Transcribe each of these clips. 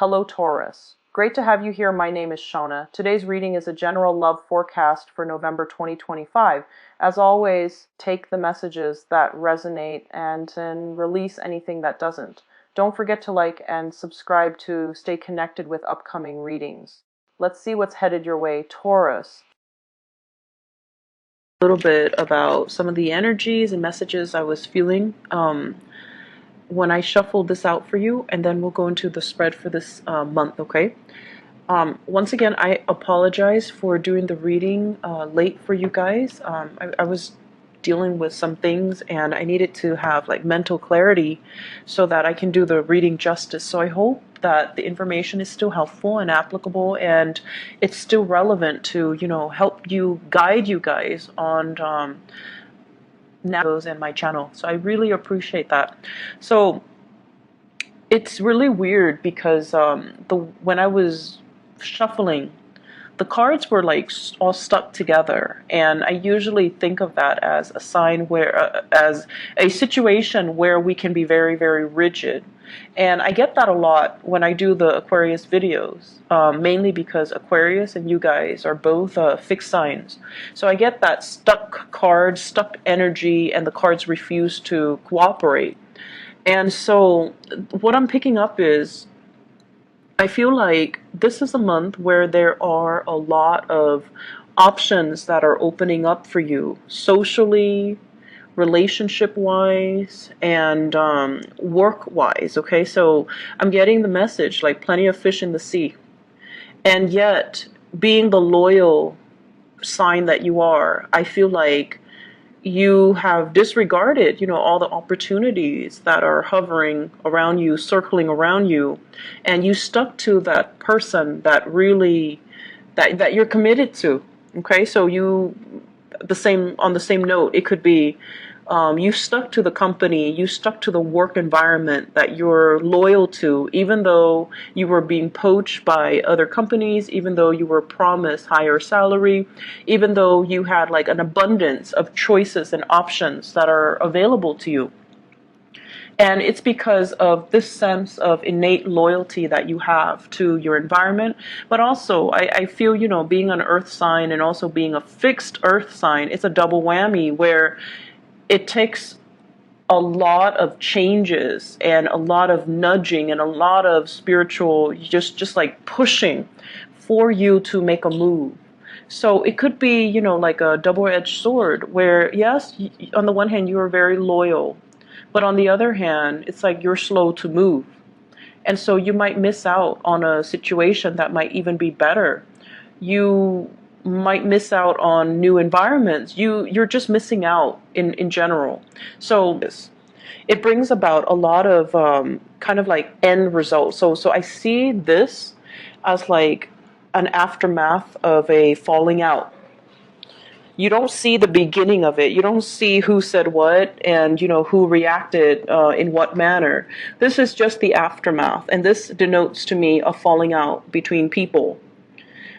Hello, Taurus. Great to have you here. My name is Shona. Today's reading is a general love forecast for November 2025. As always, take the messages that resonate and release anything that doesn't. Don't forget to like and subscribe to stay connected with upcoming readings. Let's see what's headed your way, Taurus. A little bit about some of the energies and messages I was feeling when I shuffled this out for you, and then we'll go into the spread for this month, okay? Once again, I apologize for doing the reading late for you guys. I was dealing with some things and I needed to have like mental clarity so that I can do the reading justice. So I hope that the information is still helpful and applicable and it's still relevant to, help you, guide you guys on videos and my channel. So I really appreciate that. So it's really weird because when I was shuffling, the cards were like all stuck together, and I usually think of that as a sign where as a situation where we can be very, very rigid. And I get that a lot when I do the Aquarius videos, mainly because Aquarius and you guys are both fixed signs. So I get that stuck cards, stuck energy, and the cards refuse to cooperate. And so what I'm picking up is I feel like this is a month where there are a lot of options that are opening up for you socially, relationship-wise, and work-wise, okay? So I'm getting the message, like plenty of fish in the sea. And yet, being the loyal sign that you are, I feel like you have disregarded, all the opportunities that are hovering around you, circling around you, and you stuck to that person that really, that you're committed to. Okay, so on the same note, it could be you stuck to the company, you stuck to the work environment that you're loyal to, even though you were being poached by other companies, even though you were promised higher salary, even though you had like an abundance of choices and options that are available to you. And it's because of this sense of innate loyalty that you have to your environment. But also, I feel, being an earth sign and also being a fixed earth sign, it's a double whammy where it takes a lot of changes and a lot of nudging and a lot of spiritual, just like pushing for you to make a move. So it could be, like a double-edged sword where, yes, on the one hand, you are very loyal, but on the other hand, it's like you're slow to move. And so you might miss out on a situation that might even be better. You might miss out on new environments. You're just missing out in general. So it brings about a lot of kind of like end results. So I see this as like an aftermath of a falling out. You don't see the beginning of it. You don't see who said what and who reacted in what manner. This is just the aftermath, and this denotes to me a falling out between people.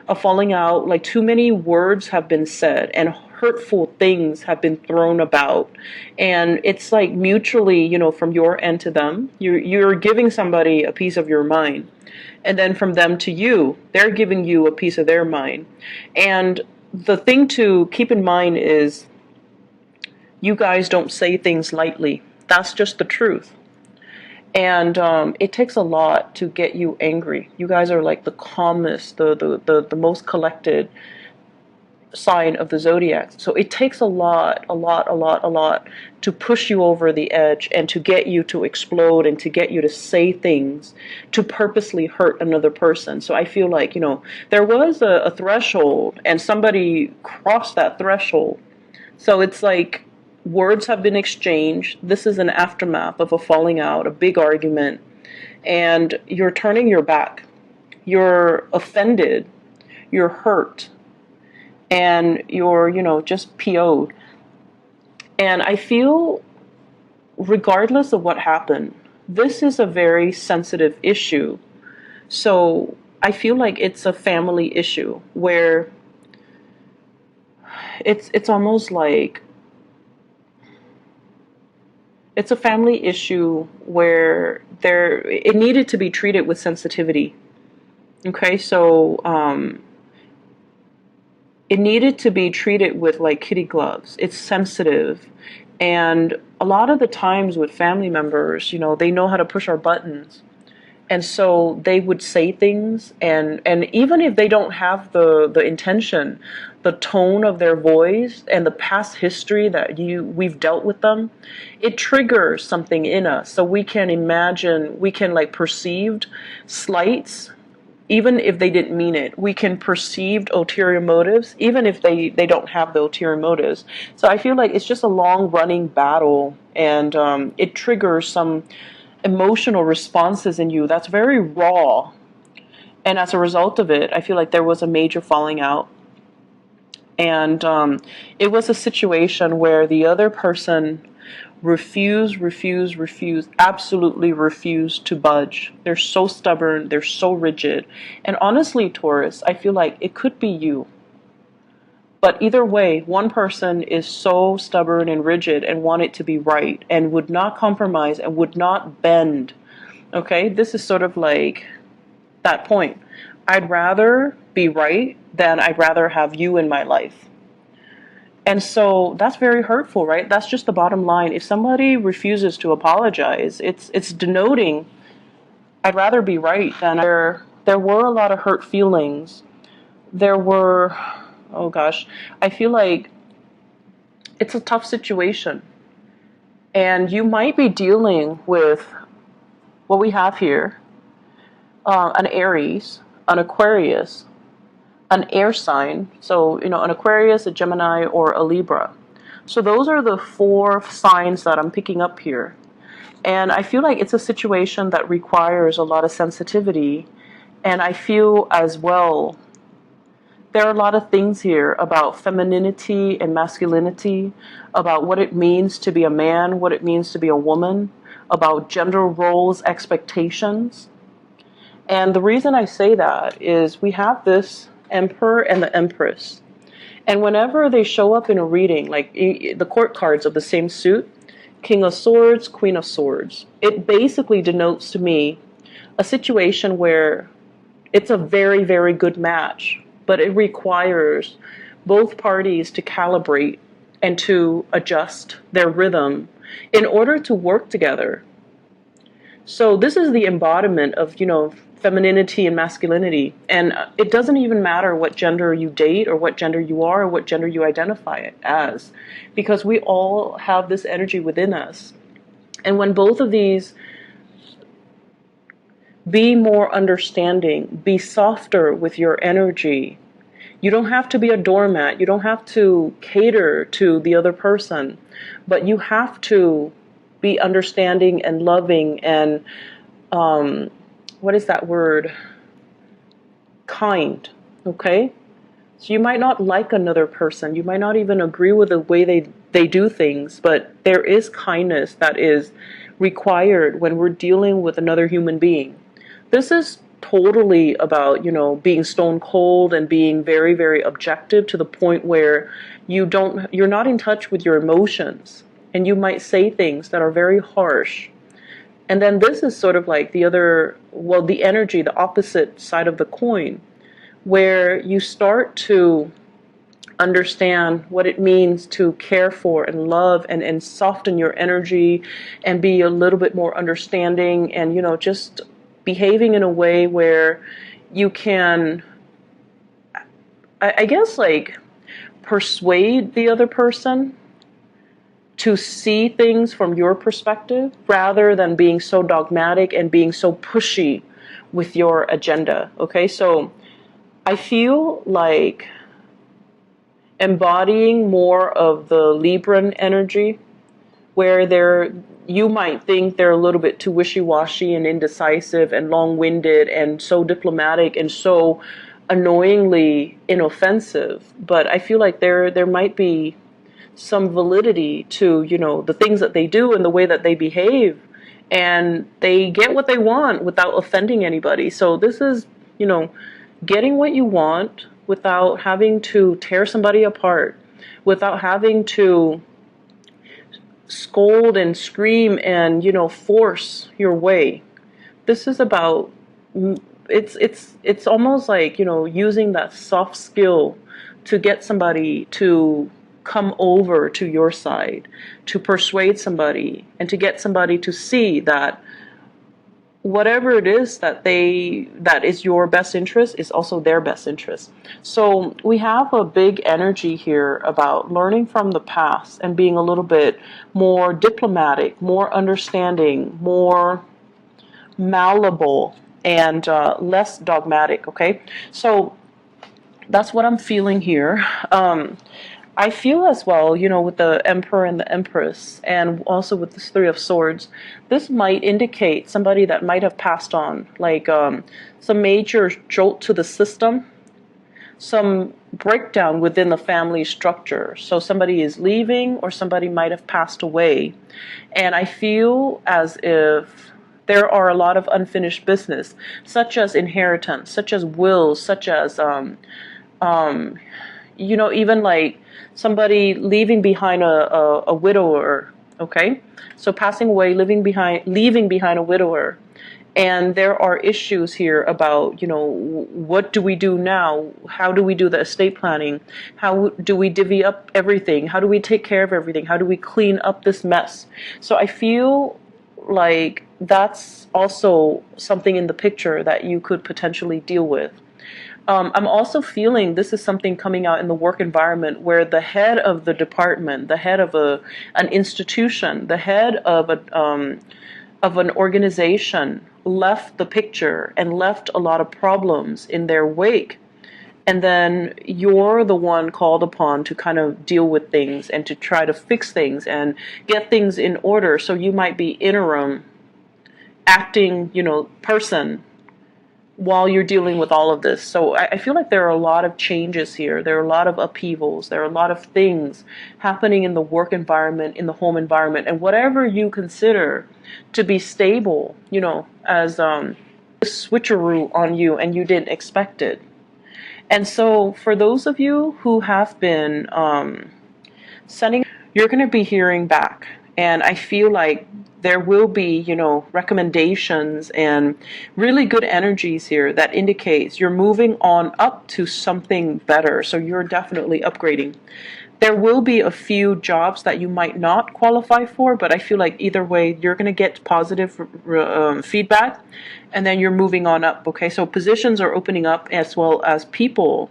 A falling out, like too many words have been said and hurtful things have been thrown about, and it's like mutually, from your end to them, you're giving somebody a piece of your mind, and then from them to you, they're giving you a piece of their mind. And the thing to keep in mind is you guys don't say things lightly. That's just the truth. And it takes a lot to get you angry. You guys are like the calmest, the most collected sign of the zodiac. So it takes a lot to push you over the edge and to get you to explode and to get you to say things to purposely hurt another person. So I feel like, there was a threshold and somebody crossed that threshold. So it's like words have been exchanged. This is an aftermath of a falling out, a big argument, and you're turning your back. You're offended. You're hurt. And you're, just PO'd. And I feel, regardless of what happened, this is a very sensitive issue. So I feel like it's a family issue where it's almost like It's a family issue where it needed to be treated with sensitivity. Okay, so it needed to be treated with like kitty gloves. It's sensitive. And a lot of the times with family members, they know how to push our buttons. And so they would say things, and even if they don't have the intention, the tone of their voice and the past history that we've dealt with them, it triggers something in us. So we can imagine, we can like perceived slights, even if they didn't mean it. We can perceive ulterior motives, even if they don't have the ulterior motives. So I feel like it's just a long running battle, and it triggers some emotional responses in you that's very raw. And as a result of it, I feel like there was a major falling out. And it was a situation where the other person refused, absolutely refused to budge. They're so stubborn, they're so rigid. And honestly, Taurus, I feel like it could be you. But either way, one person is so stubborn and rigid and want it to be right and would not compromise and would not bend. Okay, this is sort of like that point. I'd rather be right than I'd rather have you in my life. And so that's very hurtful, right? That's just the bottom line. If somebody refuses to apologize, it's denoting I'd rather be right than there were a lot of hurt feelings. There were, oh gosh, I feel like it's a tough situation. And you might be dealing with what we have here, an Aries, an Aquarius, an air sign. So, an Aquarius, a Gemini, or a Libra. So those are the 4 signs that I'm picking up here. And I feel like it's a situation that requires a lot of sensitivity. And I feel as well, there are a lot of things here about femininity and masculinity, about what it means to be a man, what it means to be a woman, about gender roles, expectations. And the reason I say that is we have this Emperor and the Empress. And whenever they show up in a reading, like the court cards of the same suit, King of Swords, Queen of Swords, it basically denotes to me a situation where it's a very, very good match, but it requires both parties to calibrate and to adjust their rhythm in order to work together. So this is the embodiment of, femininity and masculinity. And it doesn't even matter what gender you date or what gender you are or what gender you identify as, because we all have this energy within us. And when both of these, be more understanding, be softer with your energy. You don't have to be a doormat. You don't have to cater to the other person, but you have to be understanding and loving and, what is that word? Kind, okay? So you might not like another person. You might not even agree with the way they do things, but there is kindness that is required when we're dealing with another human being. This is totally about, being stone cold and being very, very objective to the point where you're not in touch with your emotions, and you might say things that are very harsh. And then this is sort of like the energy, the opposite side of the coin, where you start to understand what it means to care for and love and soften your energy and be a little bit more understanding and, just behaving in a way where you can, I guess, like persuade the other person to see things from your perspective rather than being so dogmatic and being so pushy with your agenda. Okay, so I feel like embodying more of the Libran energy, where you might think they're a little bit too wishy-washy and indecisive and long-winded and so diplomatic and so annoyingly inoffensive, but I feel like there might be some validity to, the things that they do and the way that they behave, and they get what they want without offending anybody. So this is, getting what you want without having to tear somebody apart, without having to scold and scream and, force your way. This is about, it's almost like, using that soft skill to get somebody to come over to your side, to persuade somebody, and to get somebody to see that whatever it is that is your best interest is also their best interest. So we have a big energy here about learning from the past and being a little bit more diplomatic, more understanding, more malleable, and less dogmatic. Okay, so that's what I'm feeling here. I feel as well, with the Emperor and the Empress, and also with this Three of Swords, this might indicate somebody that might have passed on, like some major jolt to the system, some breakdown within the family structure. So somebody is leaving, or somebody might have passed away. And I feel as if there are a lot of unfinished business, such as inheritance, such as wills, such as even like somebody leaving behind a widower. Okay, so passing away, leaving behind a widower, and there are issues here about, what do we do now? How do we do the estate planning? How do we divvy up everything? How do we take care of everything? How do we clean up this mess? So I feel like that's also something in the picture that you could potentially deal with. I'm also feeling this is something coming out in the work environment where the head of the department, the head of an institution, the head of an organization left the picture and left a lot of problems in their wake. And then you're the one called upon to kind of deal with things and to try to fix things and get things in order. So you might be interim acting, person while you're dealing with all of this. So I feel like there are a lot of changes here. There are a lot of upheavals. There are a lot of things happening in the work environment, in the home environment, and whatever you consider to be stable, as a switcheroo on you and you didn't expect it. And so for those of you who have been sending, you're going to be hearing back. And I feel like there will be, recommendations and really good energies here that indicates you're moving on up to something better. So you're definitely upgrading. There will be a few jobs that you might not qualify for, but I feel like either way, you're going to get positive feedback, and then you're moving on up. Okay, so positions are opening up, as well as people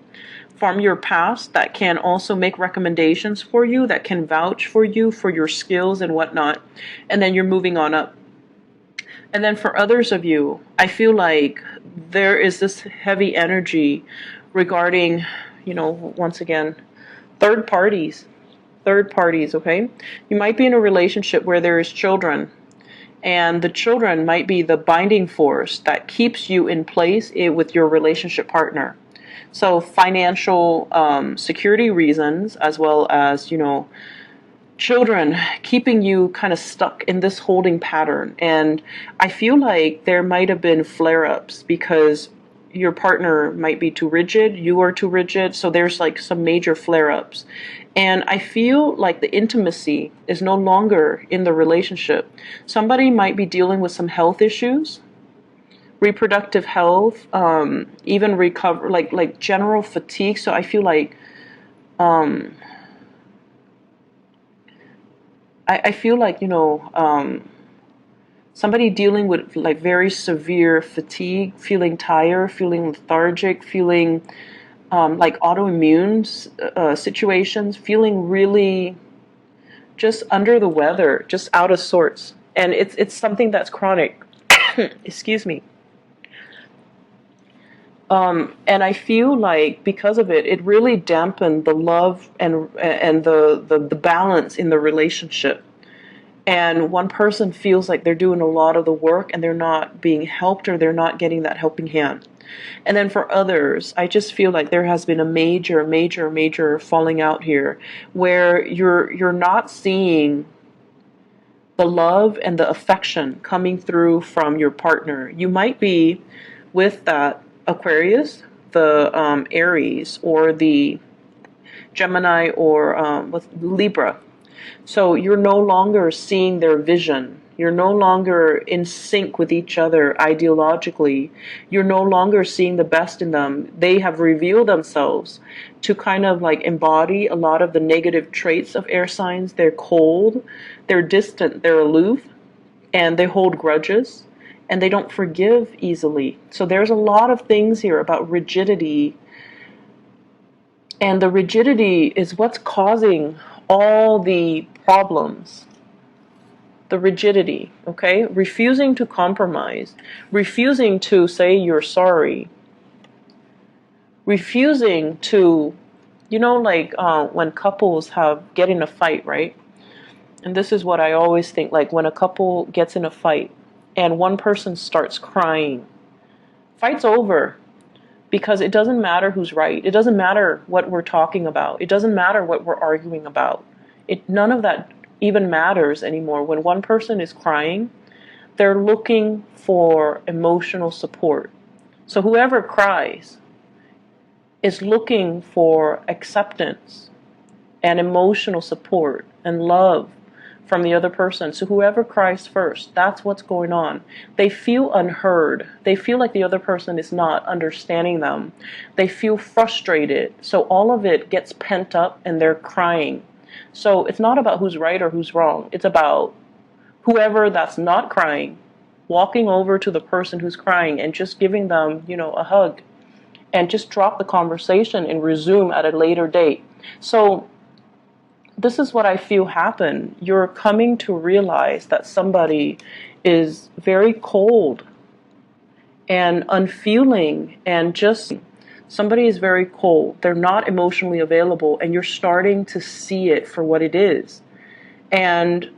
from your past that can also make recommendations for you, that can vouch for you, for your skills and whatnot, and then you're moving on up. And then for others of you, I feel like there is this heavy energy regarding, once again, third parties, okay? You might be in a relationship where there is children, and the children might be the binding force that keeps you in place with your relationship partner. So financial security reasons, as well as, children keeping you kind of stuck in this holding pattern. And I feel like there might have been flare-ups because your partner might be too rigid, you are too rigid, so there's like some major flare-ups. And I feel like the intimacy is no longer in the relationship. Somebody might be dealing with some health issues, reproductive health, even recover, like general fatigue. So I feel like I feel like, somebody dealing with like very severe fatigue, feeling tired, feeling lethargic, feeling like autoimmune situations, feeling really just under the weather, just out of sorts. And it's something that's chronic. Excuse me. And I feel like because of it, it really dampened the love and the balance in the relationship. And one person feels like they're doing a lot of the work and they're not being helped, or they're not getting that helping hand. And then for others, I just feel like there has been a major falling out here where you're not seeing the love and the affection coming through from your partner. You might be with that Aquarius, the Aries, or the Gemini, or with Libra. So you're no longer seeing their vision. You're no longer in sync with each other ideologically. You're no longer seeing the best in them. They have revealed themselves to kind of like embody a lot of the negative traits of air signs. They're cold, they're distant, they're aloof, and they hold grudges, and they don't forgive easily. So there's a lot of things here about rigidity, and the rigidity is what's causing all the problems. The rigidity, okay? Refusing to compromise, refusing to say you're sorry, refusing to, like when couples get in a fight, right? And this is what I always think, like when a couple gets in a fight and one person starts crying, fight's over. Because it doesn't matter who's right. It doesn't matter what we're talking about. It doesn't matter what we're arguing about. None of that even matters anymore. When one person is crying, they're looking for emotional support. So whoever cries is looking for acceptance and emotional support and love from the other person. So whoever cries first, that's what's going on. They feel unheard. They feel like the other person is not understanding them. They feel frustrated. So all of it gets pent up and they're crying. So it's not about who's right or who's wrong. It's about whoever that's not crying, walking over to the person who's crying and just giving them, a hug, and just drop the conversation and resume at a later date. So this is what I feel happen. You're coming to realize that somebody is very cold and unfeeling, and just somebody is very cold. They're not emotionally available, and you're starting to see it for what it is. And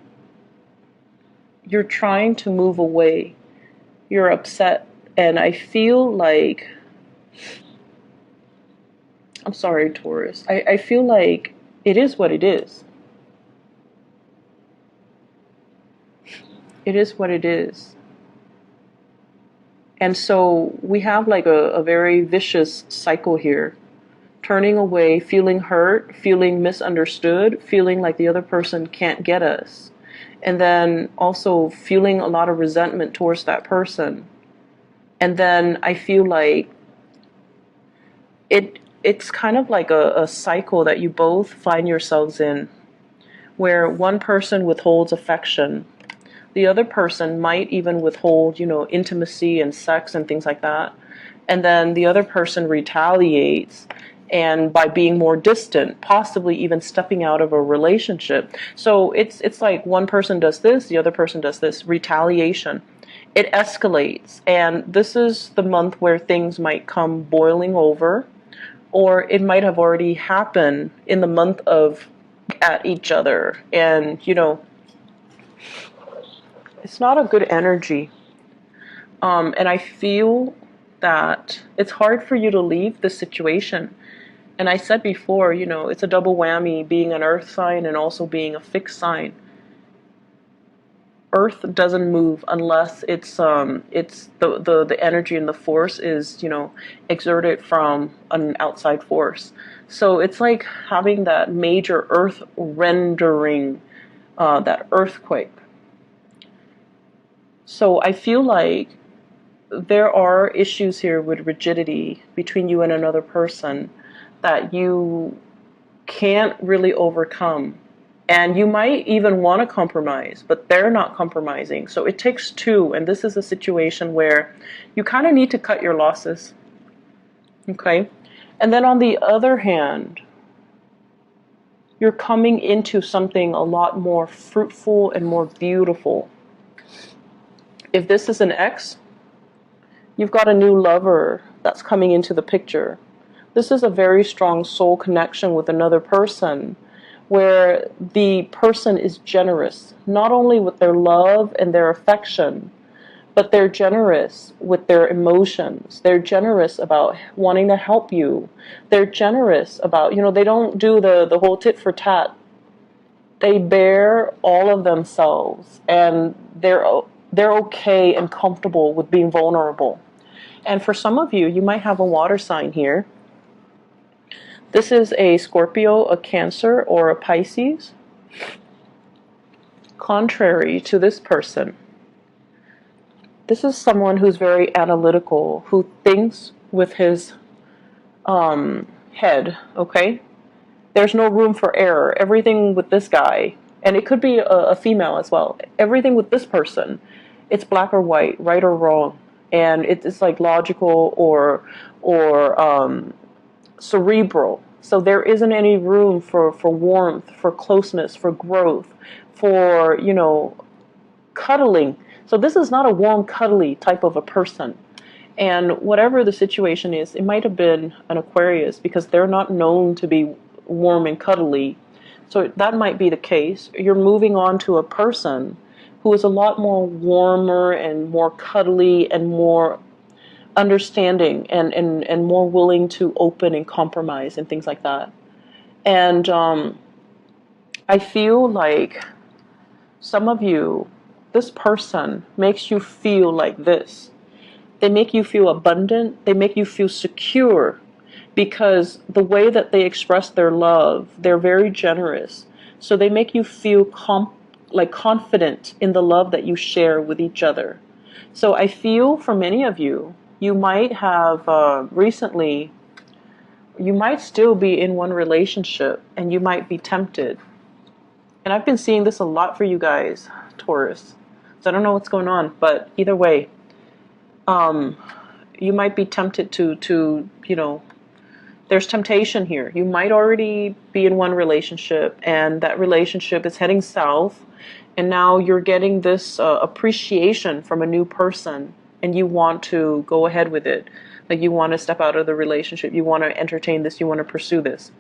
you're trying to move away. You're upset. And I feel like, I'm sorry, Taurus. I feel like it is what it is. It is what it is. And so we have like a very vicious cycle here. Turning away, feeling hurt, feeling misunderstood, feeling like the other person can't get us. And then also feeling a lot of resentment towards that person. And then I feel like it's kind of like a cycle that you both find yourselves in, where one person withholds affection. The other person might even withhold, intimacy and sex and things like that. And then the other person retaliates, and by being more distant, possibly even stepping out of a relationship. So it's like one person does this, the other person does this, retaliation. It escalates, and this is the month where things might come boiling over, or it might have already happened in the month of at each other. And, it's not a good energy. And I feel that it's hard for you to leave the situation. And I said before, it's a double whammy being an earth sign and also being a fixed sign. Earth doesn't move unless it's the energy and the force is, exerted from an outside force. So it's like having that major earth rendering, that earthquake. So I feel like there are issues here with rigidity between you and another person that you can't really overcome. And you might even want to compromise, but they're not compromising. So it takes two, and this is a situation where you kind of need to cut your losses. Okay? And then on the other hand, you're coming into something a lot more fruitful and more beautiful. If this is an ex, you've got a new lover that's coming into the picture. This is a very strong soul connection with another person, where the person is generous, not only with their love and their affection, but they're generous with their emotions. They're generous about wanting to help you. They're generous about, they don't do the whole tit for tat. They bear all of themselves, and they're okay and comfortable with being vulnerable. And for some of you, you might have a water sign here. This is a Scorpio, a Cancer, or a Pisces. contrary to this person, this is someone who's very analytical, who thinks with his head, okay? There's no room for error. Everything with this guy, and it could be a female as well, everything with this person, it's black or white, right or wrong. And it's like logical or cerebral. So there isn't any room for warmth, for closeness, for growth, for, cuddling. So this is not a warm, cuddly type of a person. And whatever the situation is, it might have been an Aquarius because they're not known to be warm and cuddly. So that might be the case. You're moving on to a person who is a lot more warmer and more cuddly and more understanding and more willing to open and compromise and things like that. And I feel like some of you, this person makes you feel like this. They make you feel abundant. They make you feel secure because the way that they express their love, they're very generous. So they make you feel confident in the love that you share with each other. So I feel for many of you, you might have recently, you might still be in one relationship and you might be tempted. And I've been seeing this a lot for you guys, Taurus. So I don't know what's going on, but either way, you might be tempted to there's temptation here. You might already be in one relationship and that relationship is heading south, and now you're getting this appreciation from a new person and you want to go ahead with it. Like you want to step out of the relationship, you want to entertain this, you want to pursue this.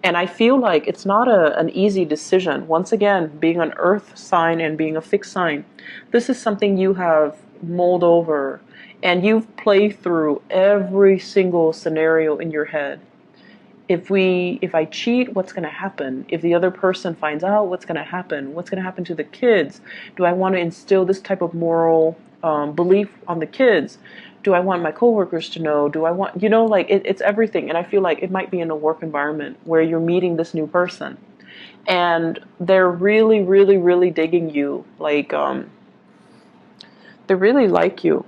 And I feel like it's not an easy decision. Once again, being an earth sign and being a fixed sign, this is something you have mulled over and you've played through every single scenario in your head. If I cheat, what's going to happen? If the other person finds out, what's going to happen? What's going to happen to the kids? Do I want to instill this type of moral belief on the kids? Do I want my coworkers to know? Do I want, it's everything. And I feel like it might be in a work environment where you're meeting this new person and they're really, really, really digging you. Like, they really like you.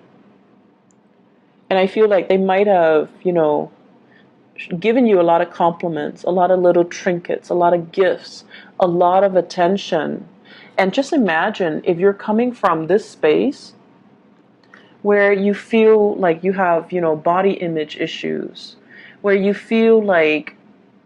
And I feel like they might have, given you a lot of compliments, a lot of little trinkets, a lot of gifts, a lot of attention. And just imagine if you're coming from this space where you feel like you have, body image issues, where you feel like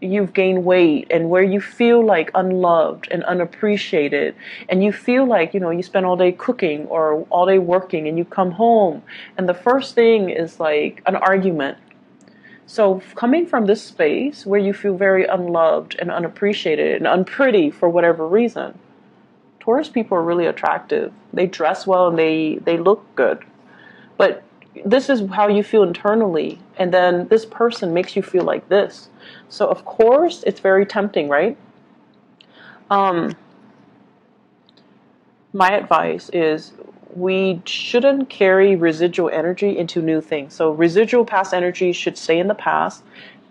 you've gained weight, and where you feel like unloved and unappreciated, and you feel like, you spend all day cooking or all day working, and you come home, and the first thing is like an argument. So coming from this space where you feel very unloved and unappreciated and unpretty for whatever reason, Taurus people are really attractive. They dress well and they look good. But this is how you feel internally, and then this person makes you feel like this. So of course it's very tempting, right? My advice is we shouldn't carry residual energy into new things. So residual past energy should stay in the past.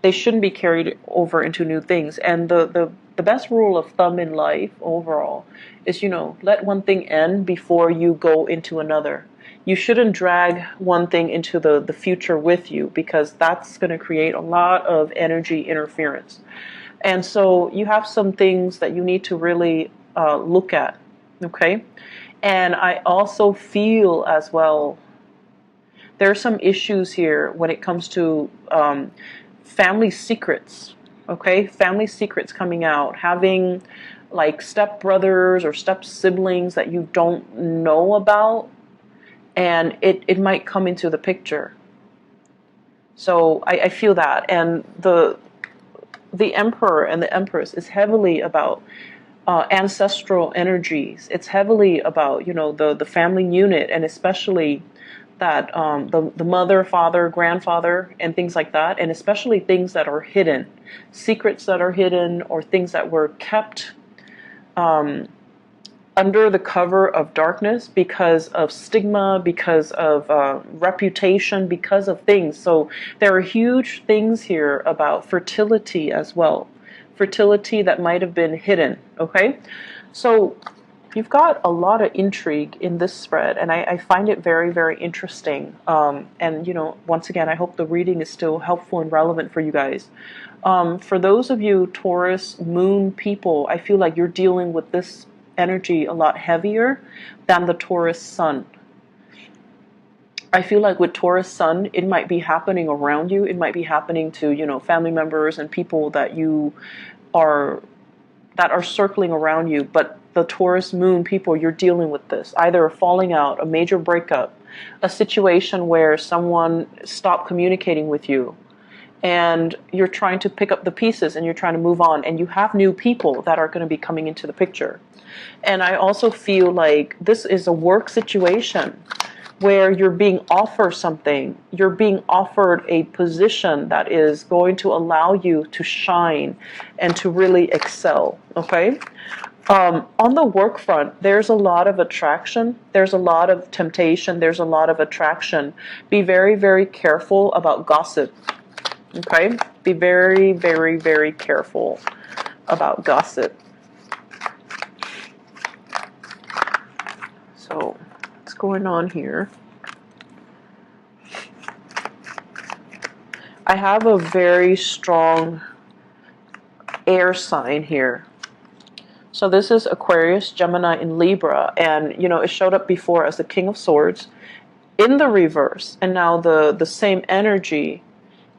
They shouldn't be carried over into new things. And the best rule of thumb in life overall is, let one thing end before you go into another. You shouldn't drag one thing into the future with you, because that's going to create a lot of energy interference. And so you have some things that you need to really look at, okay? And I also feel as well, there are some issues here when it comes to family secrets, okay? Family secrets coming out, having like step brothers or step siblings that you don't know about, and it might come into the picture. So I feel that. And the Emperor and the Empress is heavily about ancestral energies. It's heavily about, the family unit, and especially that the mother, father, grandfather, and things like that, and especially things that are hidden, secrets that are hidden, or things that were kept under the cover of darkness because of stigma, because of reputation, because of things. So there are huge things here about fertility as well. Fertility that might have been hidden, okay? So You've got a lot of intrigue in this spread, and I find it very, very interesting. And, once again, I hope the reading is still helpful and relevant for you guys. For those of you Taurus moon people, I feel like you're dealing with this energy a lot heavier than the Taurus sun. I feel like with Taurus sun, it might be happening around you. It might be happening to, family members and people that are circling around you. But the Taurus moon people, you're dealing with this. Either a falling out, a major breakup, a situation where someone stopped communicating with you, and you're trying to pick up the pieces and you're trying to move on, and you have new people that are going to be coming into the picture. And I also feel like this is a work situation where you're being offered something. You're being offered a position that is going to allow you to shine and to really excel, okay? On the work front, there's a lot of attraction. There's a lot of temptation. There's a lot of attraction. Be very, very careful about gossip, okay? Be very, very, very careful about gossip. So, what's going on here? I have a very strong air sign here. So this is Aquarius, Gemini, and Libra. And, it showed up before as the King of Swords in the reverse. And now the same energy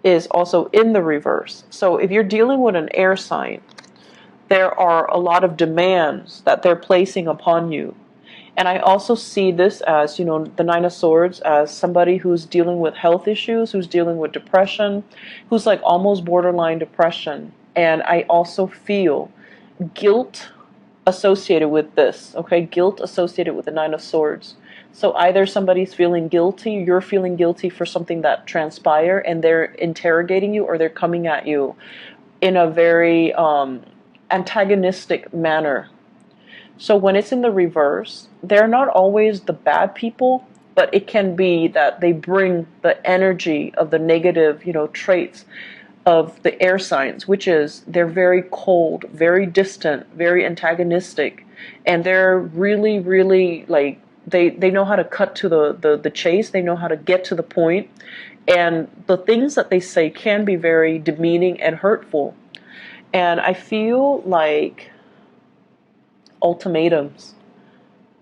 is also in the reverse. So if you're dealing with an air sign, there are a lot of demands that they're placing upon you. And I also see this as, the Nine of Swords as somebody who's dealing with health issues, who's dealing with depression, who's like almost borderline depression. And I also feel guilt associated with this, okay? Guilt associated with the Nine of Swords. So either somebody's feeling guilty, you're feeling guilty for something that transpired, and they're interrogating you, or they're coming at you in a very antagonistic manner. So when it's in the reverse, they're not always the bad people, but it can be that they bring the energy of the negative, traits of the air signs, which is they're very cold, very distant, very antagonistic, and they're really, really like they know how to cut to the chase. They know how to get to the point, and the things that they say can be very demeaning and hurtful. And I feel like ultimatums,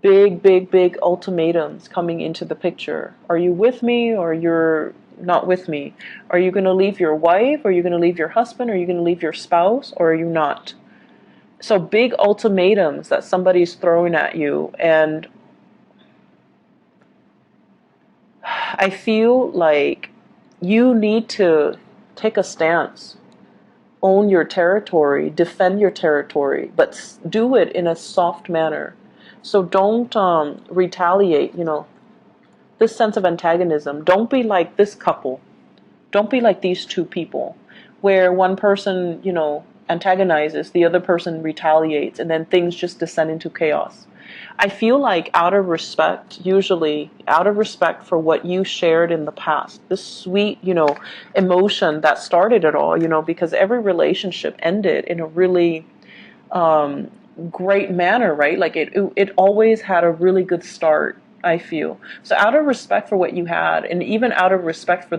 big, big, big ultimatums coming into the picture. Are you with me, or you're not with me? Are you going to leave your wife? Are you going to leave your husband? Are you going to leave your spouse? Or are you not? So big ultimatums that somebody's throwing at you. And I feel like you need to take a stance. Own your territory, defend your territory, but do it in a soft manner. So don't retaliate, this sense of antagonism. Don't be like this couple. Don't be like these two people, where one person, antagonizes, the other person retaliates, and then things just descend into chaos. I feel like usually out of respect for what you shared in the past, this sweet, emotion that started it all, because every relationship ended in a really great manner, right? Like it always had a really good start, I feel. So out of respect for what you had, and even out of respect for